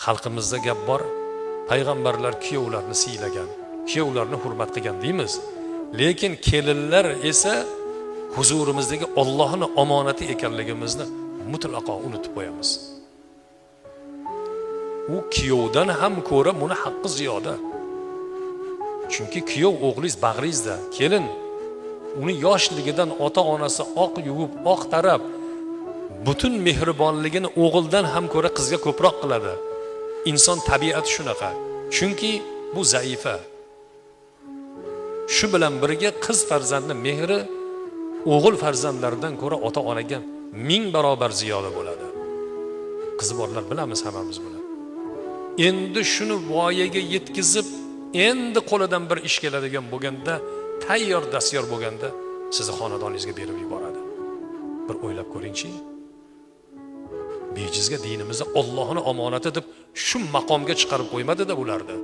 Xalqimizda gap bor, payg'ambarlar kuyovlarni siylagan, kuyovlarni hurmat qilgan deymiz. Lekin kelinlar esa huzurimizdagi Allohning omonati ekanligimizni mutlaqo unutib qo'yamiz. U kuyovdan ham ko'ra buni haqqi ziyoda. Chunki kuyov o'g'lingiz bag'ringizda, kelin uni yoshligidan ota-onasi oq yuvib, oq tarab butun mehribonligini o'g'ildan ham ko'ra qizga ko'proq qiladi. Inson tabiati shunaqa. Chunki bu zaifa. Shu bilan birga qiz farzandning mehri o'g'il farzandlardan ko'ra ota-onaga 1000 barobar ziyoda bo'ladi. Qizi borlar bilamiz hammamiz buni. Endi shuni voyaga yetkazib, endi qo'lidan bir ish keladigan bo'lganda, tayyor dastyor bo'lganda sizni xonadoningizga berib yuboradi. Bir o'ylab ko'ringchi. Bejizga dinimizni Allohning omonati deb shu maqomga chiqarib qo'ymadi-da ularni.